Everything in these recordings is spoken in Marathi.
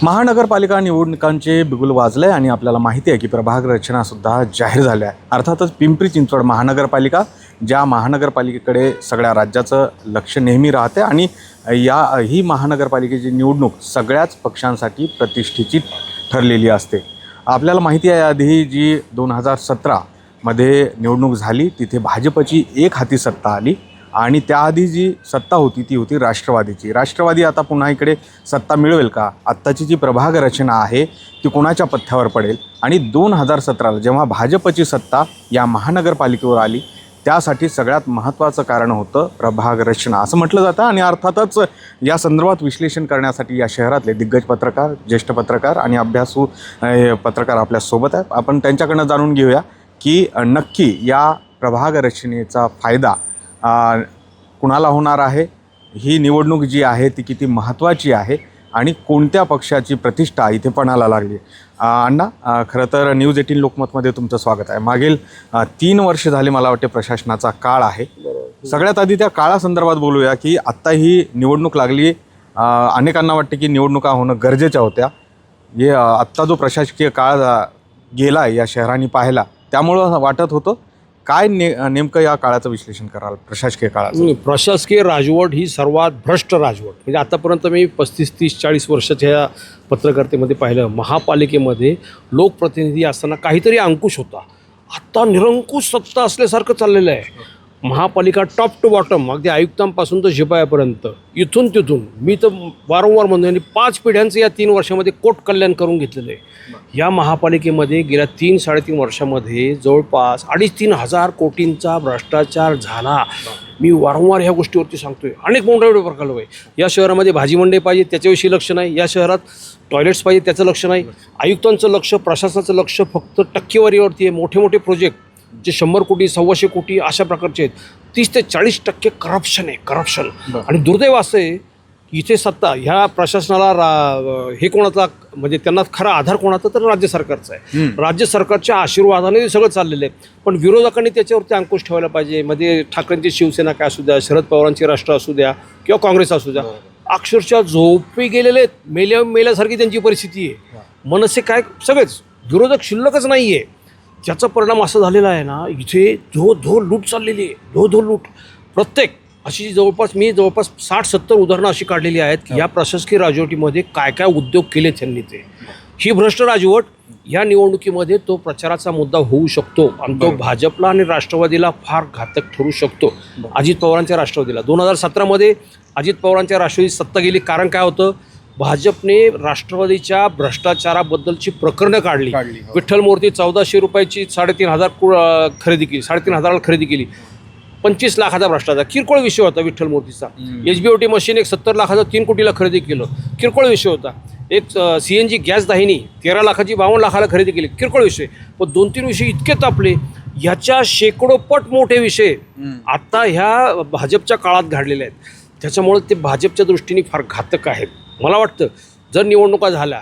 महानगरपालिका निवडणुकांचे बिगुल वाजले आणि आपल्याला माहिती आहे की प्रभाग रचनासुद्धा जाहीर झाल्या आहे. अर्थातच पिंपरी चिंचवड महानगरपालिका, ज्या महानगरपालिकेकडे सगळ्या राज्याचं लक्ष नेहमी राहते आणि ही महानगरपालिकेची निवडणूक सगळ्याच पक्षांसाठी प्रतिष्ठेची ठरलेली असते. आपल्याला माहिती आहे आधी जी 2017मध्ये निवडणूक झाली तिथे भाजपची एक हाती सत्ता आली आणि त्याआधी जी सत्ता होती ती होती राष्ट्रवादीची. राष्ट्रवादी आता पुन्हा इकडे सत्ता मिळवेल का? आत्ताची जी प्रभाग रचना आहे ती कोणाच्या पथ्यावर पडेल? आणि 2017ला जेव्हा भाजपची सत्ता या महानगरपालिकेवर आली त्यासाठी सगळ्यात महत्त्वाचं कारण होतं प्रभाग रचना असं म्हटलं जातं. आणि अर्थातच या संदर्भात विश्लेषण करण्यासाठी या शहरातले दिग्गज पत्रकार, ज्येष्ठ पत्रकार आणि अभ्यासू पत्रकार आपल्यासोबत आहेत. आपण त्यांच्याकडनं जाणून घेऊया की नक्की या प्रभाग रचनेचा फायदा कुणाला होणार आहे, ही निवडणूक जी आहे ती किती महत्त्वाची आहे आणि कोणत्या पक्षाची प्रतिष्ठा इथे पणाला लागली. अण्णा, खरं तर न्यूज 18 लोकमतमध्ये तुमचं स्वागत आहे. मागील 3 वर्ष झाले मला वाटते प्रशासनाचा काळ आहे. सगळ्यात आधी त्या काळासंदर्भात बोलूया की आत्ता ही निवडणूक लागली. अनेकांना वाटते की निवडणुका होणं गरजेच्या होत्या. आत्ता जो प्रशासकीय काळ गेला या शहरांनी पाहिला त्यामुळं वाटत होतं काय नेमकं या काळाचं विश्लेषण कराल प्रशासकीय काळाचं? प्रशासकीय राजवट ही सर्वात भ्रष्ट राजवट. म्हणजे आतापर्यंत मी 35, 30, 40 वर्षाच्या पत्रकारितेमध्ये पाहिलं, महापालिकेमध्ये लोकप्रतिनिधी असताना काहीतरी अंकुश होता. आत्ता निरंकुश सत्ता असल्यासारखं चाललेलं आहे. महापालिका टॉप टू बॉटम, अगदी आयुक्तांपासून तर शिपायापर्यंत, इथून तिथून मी तर वारंवार म्हणतो आणि 5 पिढ्यांचं या 3 वर्षामध्ये कोट कल्याण करून घेतलेलं आहे. या महापालिकेमध्ये गेल्या 3-3.5 वर्षामध्ये जवळपास 2,500-3 हजार कोटींचा भ्रष्टाचार झाला. मी वारंवार ह्या गोष्टीवरती सांगतोय. अनेक मोठे प्रकल्प आहे. या शहरामध्ये भाजी मंडई पाहिजे त्याच्याविषयी लक्ष नाही, या शहरात टॉयलेट्स पाहिजे त्याचं लक्ष नाही. आयुक्तांचं लक्ष, प्रशासनाचं लक्ष फक्त टक्केवारीवरती आहे. मोठे मोठे प्रोजेक्ट जे 100 कोटी 125 कोटी अशा प्रकारचे आहेत, 30 ते 40% करप्शन आहे, करप्शन. आणि दुर्दैव असं आहे की इथे सत्ता ह्या प्रशासनाला हे कोणाचा म्हणजे त्यांना खरा आधार कोणाचा तर राज्य सरकारचा आहे. राज्य सरकारच्या आशीर्वादाने हे सगळं चाललेलं आहे. पण विरोधकांनी त्याच्यावरती अंकुश ठेवायला पाहिजे. मध्ये ठाकरेंची शिवसेना काय असू द्या, शरद पवारांची राष्ट्र असू द्या किंवा काँग्रेस असू द्या, अक्षरशः झोपी गेलेले आहेत. मेल्यासारखी त्यांची परिस्थिती आहे. मनसे काय सगळेच विरोधक शिल्लकच नाही आहे. ज्याचा परिणाम असा झालेला आहे ना, इथे धो लूट चाललेली आहे, धो लूट. प्रत्येक अशी जवळपास 60-70 उदाहरणं अशी काढलेली आहेत की या प्रशासकीय राजवटीमध्ये काय काय उद्योग केले त्यांनी ते. ही भ्रष्ट राजवट या निवडणुकीमध्ये तो प्रचाराचा मुद्दा होऊ शकतो आणि तो भाजपला आणि राष्ट्रवादीला फार घातक ठरू शकतो. अजित पवारांच्या राष्ट्रवादीला 2017मध्ये अजित पवारांच्या राष्ट्रवादी सत्ता गेली. कारण काय होतं, भाजपने राष्ट्रवादीच्या भ्रष्टाचाराबद्दलची प्रकरणं काढली. विठ्ठल मूर्ती 1400 रुपयाची 3,500 खरेदी केली, 3,500ला खरेदी केली. 25 लाखाचा भ्रष्टाचार, किरकोळ विषय होता विठ्ठल मूर्तीचा. HBOT मशीन एक 70 लाखाचा 3 कोटीला खरेदी केलं, किरकोळ विषय होता. एक CNG गॅस दाहिनी 13 लाखाची 52 लाखाला खरेदी केली, किरकोळ विषय. पण 2-3 विषय इतके तापले, ह्याच्या शेकडो पट मोठे विषय आत्ता ह्या भाजपच्या काळात घडलेले आहेत. त्याच्यामुळे ते भाजपच्या दृष्टीने फार घातक आहेत. मला वाटतं जर निवडणुका झाल्या,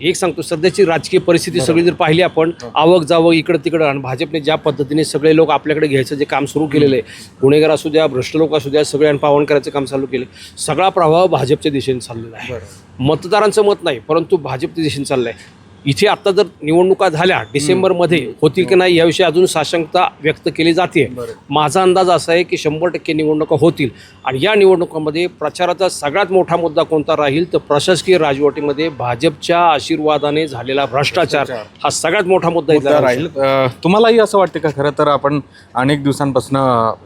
एक सांगतो, सध्याची राजकीय परिस्थिती सगळी जर पाहिली आपण, आवक जावक इकडं तिकडं, आणि भाजपने ज्या पद्धतीने सगळे लोक आपल्याकडे घ्यायचं जे काम सुरू केलेलं आहे, गुन्हेगार असू द्या, भ्रष्ट लोक असू द्या, सगळ्यांना पावन करायचं काम चालू केलं. सगळा प्रभाव भाजपच्या दिशेने चाललेला आहे. मतदारांचं मत नाही, परंतु भाजपच्या दिशेने चाललं आहे. इथे आत्ता जर निवडणुका झाल्या डिसेंबरमध्ये होतील की नाही याविषयी अजून साशंकता व्यक्त केली जाते. माझा अंदाज असा आहे की 100% निवडणुका होतील. आणि या निवडणुकांमध्ये प्रचाराचा सगळ्यात मोठा मुद्दा कोणता राहील तर प्रशासकीय राजवटीमध्ये भाजपच्या आशीर्वादाने झालेला भ्रष्टाचार हा सगळ्यात मोठा मुद्दा राहील. तुम्हालाही असं वाटते का? खरं तर आपण अनेक दिवसांपासून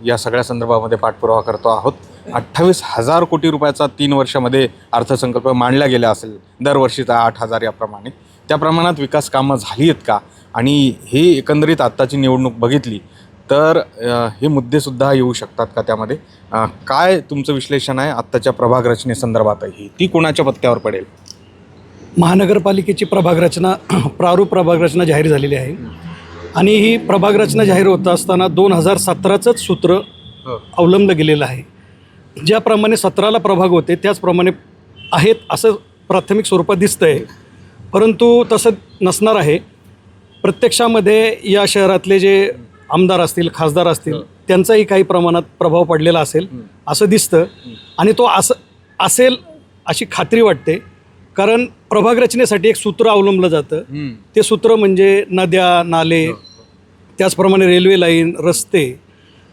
या सगळ्या संदर्भामध्ये पाठपुरावा करतो आहोत. 28,000 कोटी रुपयाचा 3 वर्षामध्ये अर्थसंकल्प मांडला गेला असेल, दरवर्षीचा 8,000 याप्रमाणे. त्या प्रमाणात विकास कामं झाली आहेत का? आणि हे एकंदरीत आत्ताची निवडणूक बघितली तर हे मुद्देसुद्धा येऊ शकतात का त्यामध्ये? काय तुमचं विश्लेषण आहे आत्ताच्या प्रभाग रचनेसंदर्भातही? ती कोणाच्या पत्त्यावर पडेल? महानगरपालिकेची प्रभाग रचना, प्रारूप प्रभाग रचना जाहीर झालेली आहे. आणि ही प्रभाग रचना जाहीर होत असताना 2017चंच सूत्र अवलंबलं गेलेलं आहे. ज्याप्रमाणे 17ला प्रभाग होते त्याचप्रमाणे आहेत असं प्राथमिक स्वरूपात दिसतं आहे. परंतु तसं नसणार आहे. प्रत्यक्षामध्ये या शहरातले जे आमदार असतील, खासदार असतील, त्यांचाही काही प्रमाणात प्रभाव पडलेला असेल असं दिसतं. आणि तो असेल अशी खात्री वाटते. कारण प्रभाग रचनेसाठी एक सूत्र अवलंबलं जातं. ते सूत्र म्हणजे नद्या, नाले, त्याचप्रमाणे रेल्वे लाईन, रस्ते.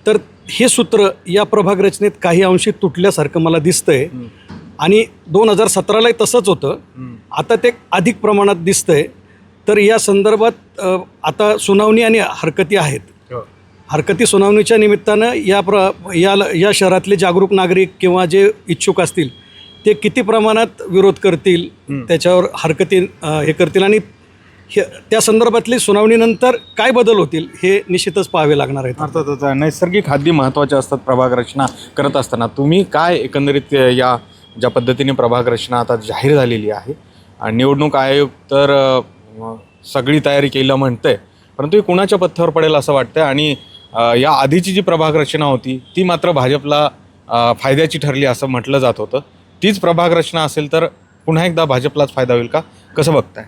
तर हे सूत्र या प्रभाग रचनेत काही अंशी तुटल्यासारखं मला दिसतंय आणि 2017लाही तसंच होतं. आता ते अधिक प्रमाणात दिसतंय. तर या संदर्भात आता सुनावणी आणि हरकती आहेत. हरकती सुनावणीच्या निमित्तानं या शहरातले जागरूक नागरिक किंवा जे इच्छुक असतील ते किती प्रमाणात विरोध करतील, त्याच्यावर हरकती हे करतील आणि त्या संदर्भातली सुनावणीनंतर काय बदल होतील हे निश्चितच पाहावे लागणार आहेत. अर्थातच नैसर्गिक हद्दी महत्त्वाच्या असतात प्रभाग रचना करत असताना. तुम्ही काय एकंदरीत या ज्या पद्धतीने प्रभाग रचना आता जाहीर झालेली आहे, निवडणूक आयोग तर सगळी तयारी केलं म्हणतंय, परंतु हे कुणाच्या पथ्यावर पडेल असं वाटतंय आणि या आधीची जी प्रभाग रचना होती ती मात्र भाजपला फायद्याची ठरली असं म्हटलं जात होतं. तीच प्रभाग रचना असेल तर पुन्हा एकदा भाजपलाच फायदा होईल का, कसं बघताय?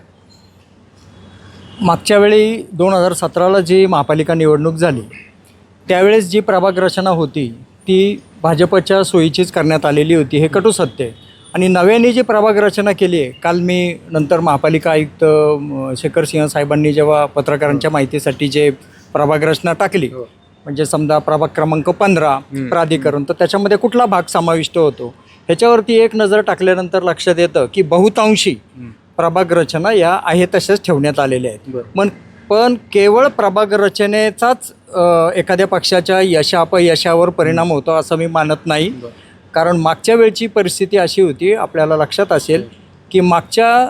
मागच्या वेळी 2017ला जी महापालिका निवडणूक झाली त्यावेळेस जी प्रभाग रचना होती ती भाजपच्या सोयीचीच करण्यात आलेली होती, हे कटू सत्य आहे. आणि नव्याने जी प्रभाग रचना केली आहे, काल मी नंतर महापालिका आयुक्त शेखर सिंह साहेबांनी जेव्हा पत्रकारांच्या माहितीसाठी जे प्रभाग रचना टाकली, म्हणजे समजा प्रभाग क्रमांक 15 प्राधिकरण, तर त्याच्यामध्ये कुठला भाग समाविष्ट होतो ह्याच्यावरती एक नजर टाकल्यानंतर लक्षात येतं की बहुतांशी प्रभाग रचना या आहे तशाच ठेवण्यात आलेल्या आहेत. पण केवळ प्रभाग रचनेचाच एखाद्या पक्षाच्या यशापयशावर परिणाम होतो असं मी मानत नाही. कारण मागच्या वेळची परिस्थिती अशी होती, आपल्याला लक्षात असेल की मागच्या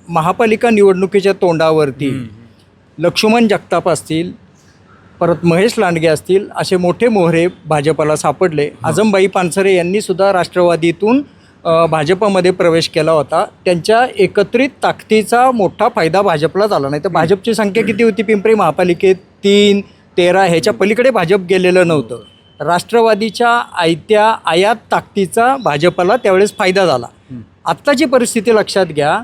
महापालिका निवडणुकीच्या तोंडावरती लक्ष्मण जगताप असतील, परत महेश लांडगे असतील, असे मोठे मोहरे भाजपला सापडले. आजमबाई पानसरे यांनी सुद्धा राष्ट्रवादीतून भाजपमध्ये प्रवेश केला होता. त्यांच्या एकत्रित ताकदीचा मोठा फायदा भाजपला झाला नाही. तर भाजपची संख्या किती होती पिंपरी महापालिकेत? 3, 13 ह्याच्या पलीकडे भाजप गेलेलं नव्हतं. राष्ट्रवादीच्या आयात ताकदीचा भाजपला त्यावेळेस फायदा झाला. आत्ताची परिस्थिती लक्षात घ्या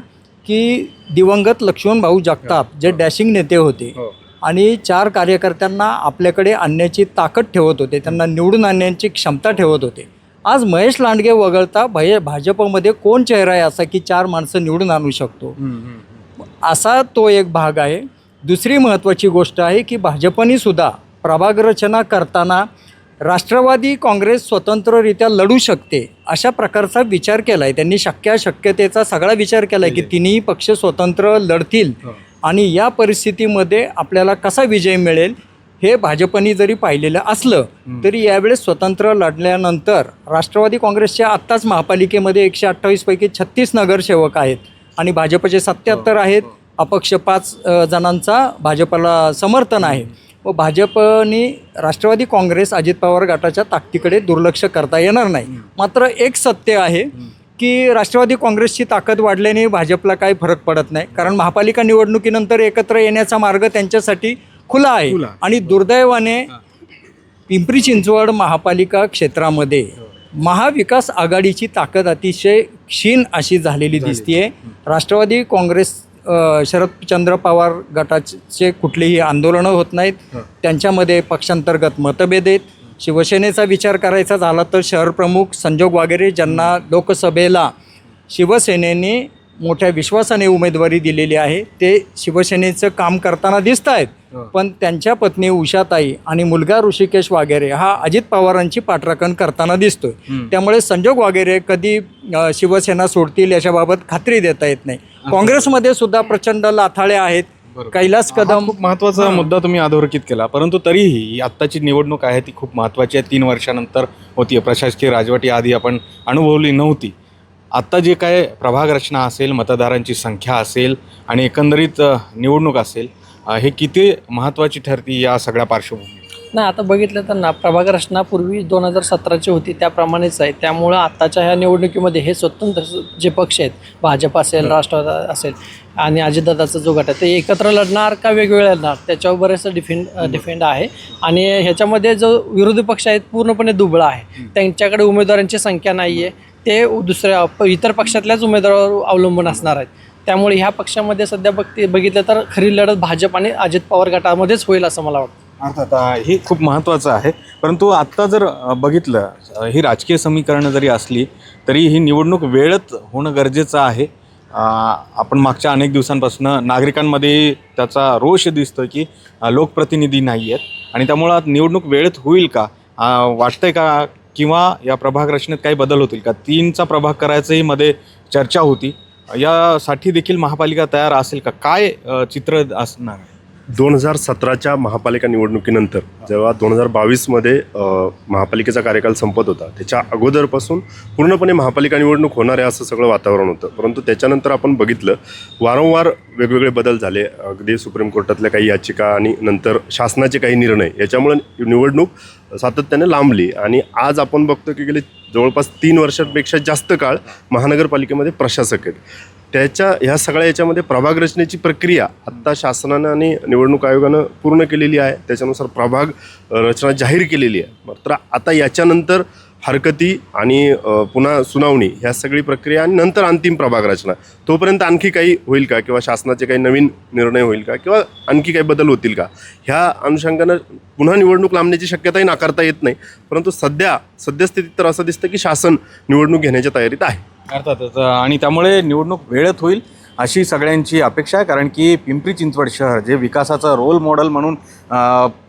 की दिवंगत लक्ष्मण भाऊ जगताप जे डॅशिंग नेते होते आणि 4 कार्यकर्त्यांना आपल्याकडे आणण्याची ताकद ठेवत होते, त्यांना निवडून आणण्याची क्षमता ठेवत होते. आज महेश लांडगे वगळता भाजपमध्ये कोण चेहरा आहे असा की 4 माणसं निवडून आणू शकतो, असा तो एक भाग आहे. दुसरी महत्त्वाची गोष्ट आहे की भाजपने सुद्धा प्रभाग रचना करताना राष्ट्रवादी काँग्रेस स्वतंत्ररित्या लढू शकते अशा प्रकारचा विचार केला आहे. त्यांनी शक्यतेचा सगळा विचार केला आहे की तिन्ही पक्ष स्वतंत्र लढतील आणि या परिस्थितीमध्ये आपल्याला कसा विजय मिळेल हे भाजपने जरी पाहिलेलं असलं तरी यावेळेस स्वतंत्र लढल्यानंतर राष्ट्रवादी काँग्रेसच्या आत्ताच महापालिकेमध्ये 128 पैकी 36 नगरसेवक आहेत आणि भाजपचे 77 आहेत. अपक्ष 5 जणांचा भाजपला समर्थन आहे. व भाजपने राष्ट्रवादी काँग्रेस अजित पवार गटाच्या ताकदीकडे दुर्लक्ष करता येणार नाही. मात्र एक सत्य आहे की राष्ट्रवादी काँग्रेसची ताकद वाढल्याने भाजपला काही फरक पडत नाही, कारण महापालिका निवडणुकीनंतर एकत्र येण्याचा मार्ग त्यांच्यासाठी खुला आहे. आणि दुर्दैवाने पिंपरी चिंचवड महापालिका क्षेत्रामध्ये महाविकास आघाडीची ताकद अतिशय क्षीण अशी झालेली दिसतीये. राष्ट्रवादी काँग्रेस शरदचंद्र पवार गटाचे कुठलीही आंदोलनं होत नाहीत, त्यांच्यामध्ये पक्षांतर्गत मतभेद आहेत. शिवसेनेचा विचार करायचा झाला तर शहर प्रमुख संजोग वगैरे ज्यांना लोकसभेला शिवसेनेने मोठ्या विश्वासाने उमेदवारी दिलेली आहे ते शिवसेनेचं काम करताना दिसत आहेत, पण त्यांच्या पत्नी उषाताई आणि मुलगा ऋषिकेश वगैरे हा अजित पवारांची पाठराखण करताना दिसतोय. त्यामुळे संजोग वगैरे कधी शिवसेना सोडतील याच्याबाबत खात्री देता येत नाही. काँग्रेसमध्ये सुद्धा प्रचंड लाथाळे आहेत. कैलास कदम खूप महत्त्वाचा मुद्दा तुम्ही अधोरेखित केला, परंतु तरीही आत्ताची निवडणूक आहे ती खूप महत्त्वाची आहे. 3 वर्षानंतर होती. प्रशासकीय राजवटी आधी आपण अनुभवली नव्हती. आत्ता जे काय प्रभाग रचना असेल, मतदारांची संख्या असेल आणि एकंदरीत निवडणूक असेल, हे किती महत्त्वाची ठरती या सगळ्या पार्श्वभूमीवर? नाही, आता बघितलं तर ना प्रभाग रचना पूर्वी 2017ची होती त्याप्रमाणेच आहे. त्यामुळं आत्ताच्या ह्या निवडणुकीमध्ये हे स्वतंत्र जे पक्ष आहेत, भाजप असेल, राष्ट्रवादी असेल आणि अजितदादाचा जो गट आहे, ते एकत्र लढणार का वेगवेगळे लढणार त्याच्यावर बरेचसं डिफेंड आहे. आणि ह्याच्यामध्ये जो विरोधी पक्ष आहेत पूर्णपणे दुबळा आहे. त्यांच्याकडे उमेदवारांची संख्या नाही आहे, ते दुसऱ्या इतर पक्षातल्याच उमेदवारावर अवलंबून असणार आहेत. त्यामुळे ह्या पक्षामध्ये सध्या बघितलं तर खरी लढत भाजप आणि अजित पवार गटामध्येच होईल असं मला वाटतं. अर्थात हे खूप महत्त्वाचं आहे, परंतु आत्ता जर बघितलं ही राजकीय समीकरणं जरी असली तरी ही निवडणूक वेळेत होणं गरजेचं आहे. आपण मागच्या अनेक दिवसांपासून नागरिकांमध्ये त्याचा रोष दिसतो की लोकप्रतिनिधी नाही आहेत आणि त्यामुळं आता निवडणूक वेळेत होईल का, वाटतंय का, किंवा या प्रभाग रचनेत काही बदल होतील का? 3चा प्रभाग करायचंही मध्ये चर्चा होती, यासाठी देखील महापालिका तयार असेल का? काय चित्र असणार? 2017च्या महापालिका निवडणुकीनंतर जेव्हा 2022मध्ये महापालिकेचा कार्यकाल संपत होता, त्याच्या अगोदरपासून पूर्णपणे महापालिका निवडणूक होणार आहे असं सगळं वातावरण होतं. परंतु त्याच्यानंतर आपण बघितलं वारंवार वेगवेगळे बदल झाले, अगदी सुप्रीम कोर्टातल्या काही याचिका आणि नंतर शासनाचे काही निर्णय, याच्यामुळे निवडणूक सातत्याने लांबली आणि आज आपण बघतो की गेले जवळपास 3 वर्षांपेक्षा जास्त काळ महानगरपालिकेमध्ये प्रशासक आहेत. ह्या सगळ्या याच्यामध्ये प्रभाग रचनेची प्रक्रिया आत्ता शासनानं आणि निवडणूक आयोगानं पूर्ण केलेली आहे. त्याच्यानुसार प्रभाग रचना जाहीर केलेली आहे. मात्र आता याच्यानंतर हरकती आणि पुन्हा सुनावणी ह्या सगळी प्रक्रिया आणि नंतर अंतिम प्रभाग रचना, तोपर्यंत आणखी काही होईल का, किंवा शासनाचे काही नवीन निर्णय होईल का, किंवा आणखी काही बदल होतील का, ह्या अनुषंगानं पुन्हा निवडणूक लांबण्याची शक्यताही नाकारता येत नाही. परंतु सद्यस्थितीत तर असं दिसतं की शासन निवडणूक घेण्याच्या तयारीत आहे. अर्थातच, आणि त्यामुळे निवडणूक वेळेत होईल अशी सगळ्यांची अपेक्षा आहे. कारण की पिंपरी चिंचवड शहर जे विकासाचं रोल मॉडेल म्हणून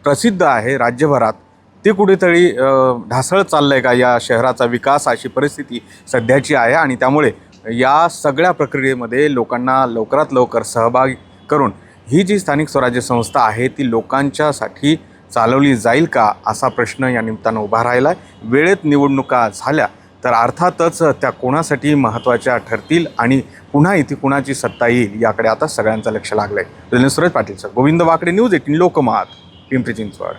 प्रसिद्ध आहे राज्यभरात, ते कुठेतरी ढासळत चाललं आहे का या शहराचा विकास, अशी परिस्थिती सध्याची आहे. आणि त्यामुळे या सगळ्या प्रक्रियेमध्ये लोकांना लवकरात लवकर सहभागी करून ही जी स्थानिक स्वराज्य संस्था आहे ती लोकांच्यासाठी चालवली जाईल का, असा प्रश्न या निमित्तानं उभा राहिला आहे. वेळेत निवडणुका झाल्या तर अर्थातच त्या कोणासाठी महत्त्वाच्या ठरतील आणि पुन्हा इथे कुणाची सत्ता येईल याकडे आता सगळ्यांचं लक्ष लागलं आहे. सुरेश पाटील सर, गोविंद वाकडे, न्यूज 18 लोकमत, पिंपरी चिंचवड.